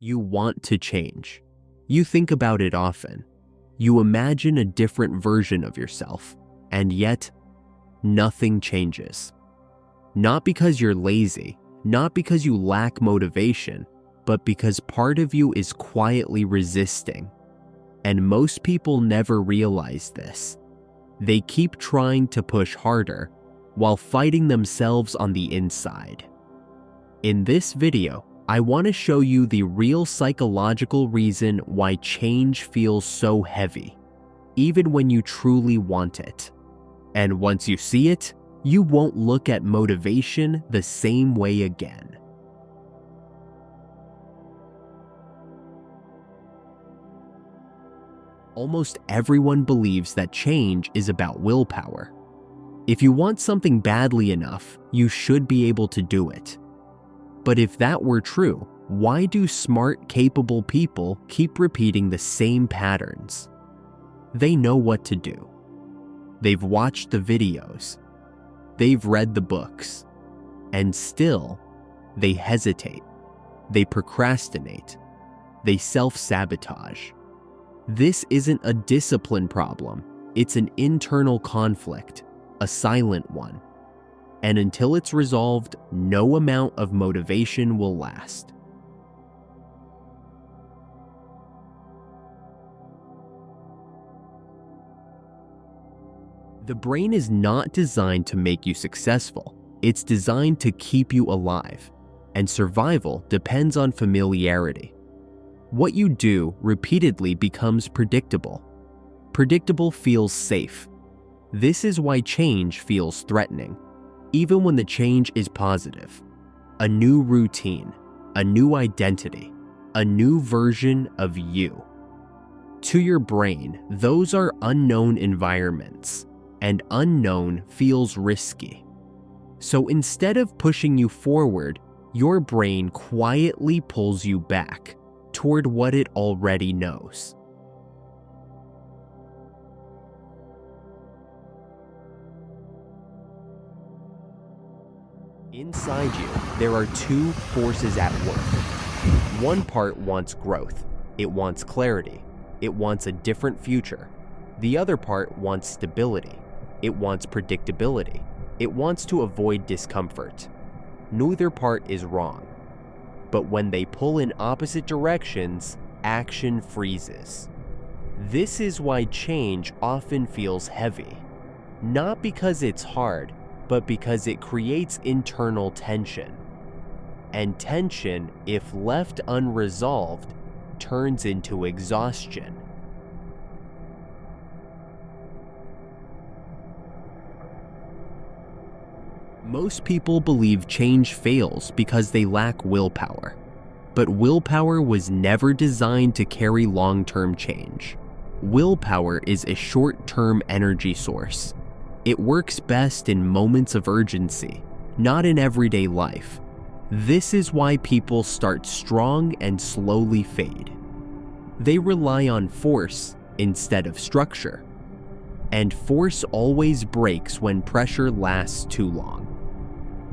You want to change. You think about it often. You imagine a different version of yourself, and yet, nothing changes. Not because you're lazy, not because you lack motivation, but because part of you is quietly resisting. And most people never realize this. They keep trying to push harder while fighting themselves on the inside. In this video, I want to show you the real psychological reason why change feels so heavy, even when you truly want it. And once you see it, you won't look at motivation the same way again. Almost everyone believes that change is about willpower. If you want something badly enough, you should be able to do it. But if that were true, why do smart, capable people keep repeating the same patterns? They know what to do. They've watched the videos. They've read the books. And still, they hesitate. They procrastinate. They self-sabotage. This isn't a discipline problem. It's an internal conflict, a silent one. And until it's resolved, no amount of motivation will last. The brain is not designed to make you successful. It's designed to keep you alive, and survival depends on familiarity. What you do repeatedly becomes predictable. Predictable feels safe. This is why change feels threatening, even when the change is positive. A new routine, a new identity, a new version of you. To your brain, those are unknown environments, and unknown feels risky. So instead of pushing you forward, your brain quietly pulls you back toward what it already knows. Inside you, there are two forces at work. One part wants growth. It wants clarity. It wants a different future. The other part wants stability. It wants predictability. It wants to avoid discomfort. Neither part is wrong. But when they pull in opposite directions, action freezes. This is why change often feels heavy. Not because it's hard, but because it creates internal tension. And tension, if left unresolved, turns into exhaustion. Most people believe change fails because they lack willpower. But willpower was never designed to carry long-term change. Willpower is a short-term energy source. It works best in moments of urgency, not in everyday life. This is why people start strong and slowly fade. They rely on force instead of structure. And force always breaks when pressure lasts too long.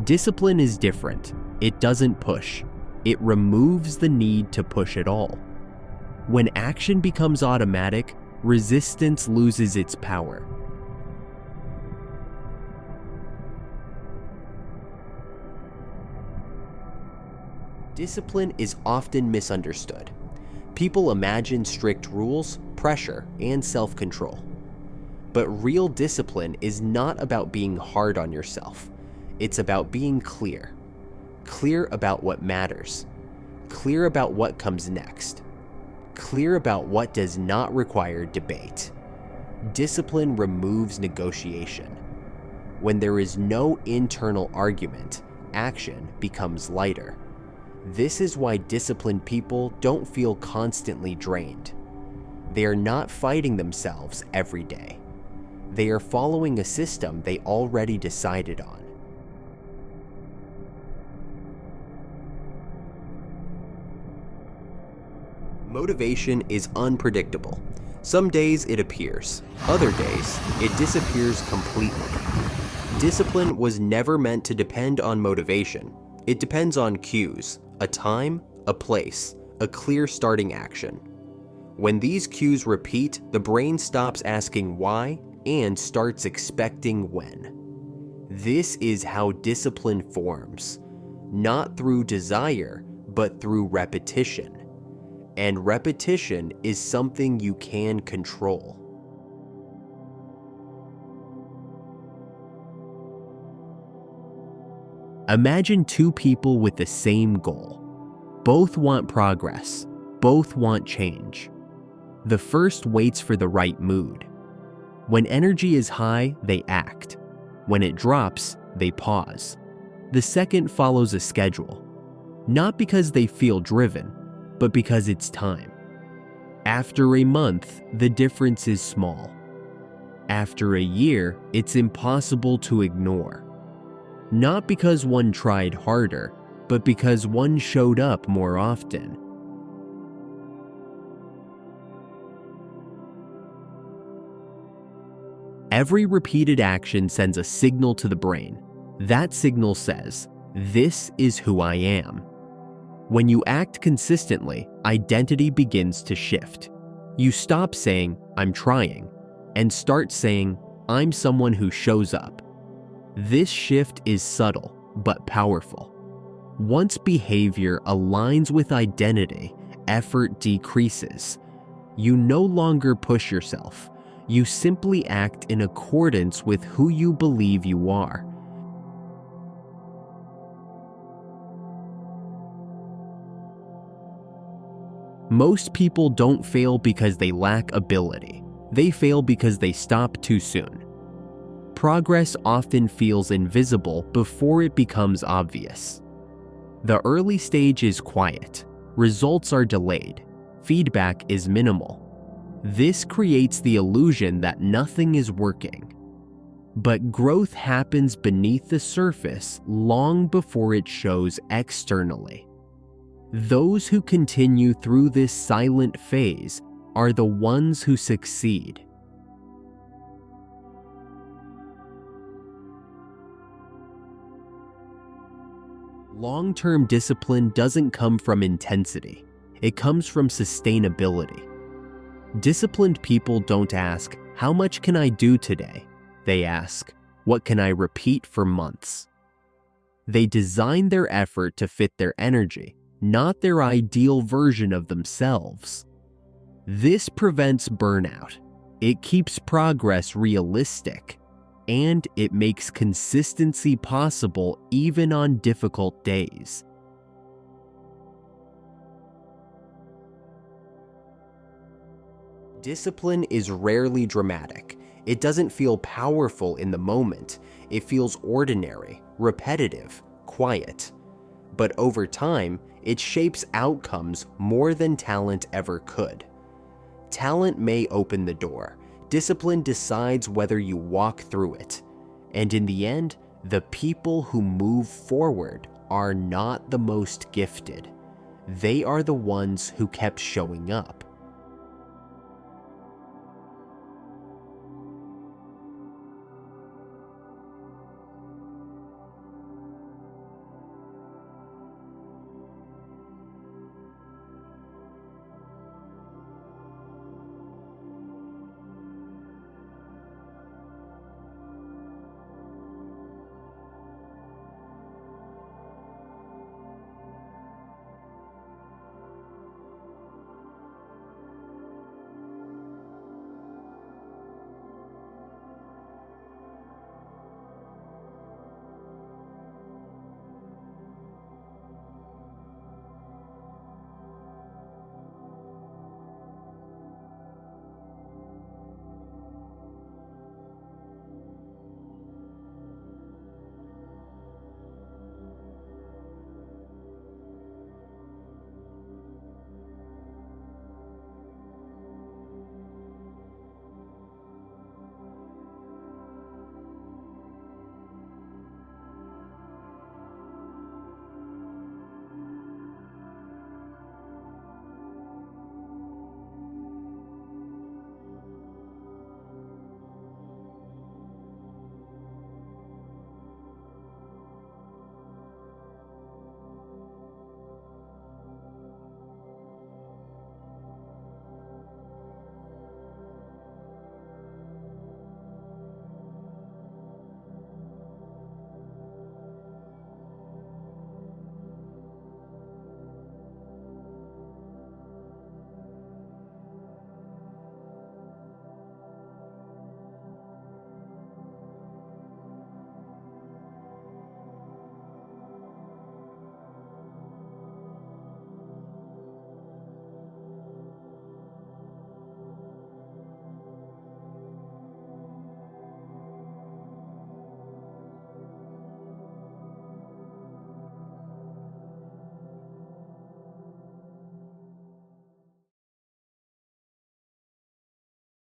Discipline is different. It doesn't push. It removes the need to push at all. When action becomes automatic, resistance loses its power. Discipline is often misunderstood. People imagine strict rules, pressure, and self-control. But real discipline is not about being hard on yourself. It's about being clear. Clear about what matters. Clear about what comes next. Clear about what does not require debate. Discipline removes negotiation. When there is no internal argument, action becomes lighter. This is why disciplined people don't feel constantly drained. They are not fighting themselves every day. They are following a system they already decided on. Motivation is unpredictable. Some days it appears, other days it disappears completely. Discipline was never meant to depend on motivation. It depends on cues, a time, a place, a clear starting action. When these cues repeat, the brain stops asking why and starts expecting when. This is how discipline forms, not through desire, but through repetition. And repetition is something you can control. Imagine two people with the same goal. Both want progress. Both want change. The first waits for the right mood. When energy is high, they act. When it drops, they pause. The second follows a schedule, not because they feel driven, but because it's time. After a month, the difference is small. After a year, it's impossible to ignore. Not because one tried harder, but because one showed up more often. Every repeated action sends a signal to the brain. That signal says, "This is who I am." When you act consistently, identity begins to shift. You stop saying, "I'm trying," and start saying, "I'm someone who shows up." This shift is subtle, but powerful. Once behavior aligns with identity, effort decreases. You no longer push yourself. You simply act in accordance with who you believe you are. Most people don't fail because they lack ability. They fail because they stop too soon. Progress often feels invisible before it becomes obvious. The early stage is quiet. Results are delayed. Feedback is minimal. This creates the illusion that nothing is working. But growth happens beneath the surface long before it shows externally. Those who continue through this silent phase are the ones who succeed. Long-term discipline doesn't come from intensity. It comes from sustainability. Disciplined people don't ask, "How much can I do today?" They ask, "What can I repeat for months?" They design their effort to fit their energy, not their ideal version of themselves. This prevents burnout. It keeps progress realistic, and it makes consistency possible even on difficult days. Discipline is rarely dramatic. It doesn't feel powerful in the moment. It feels ordinary, repetitive, quiet. But over time, it shapes outcomes more than talent ever could. Talent may open the door. Discipline decides whether you walk through it. And in the end, the people who move forward are not the most gifted. They are the ones who kept showing up.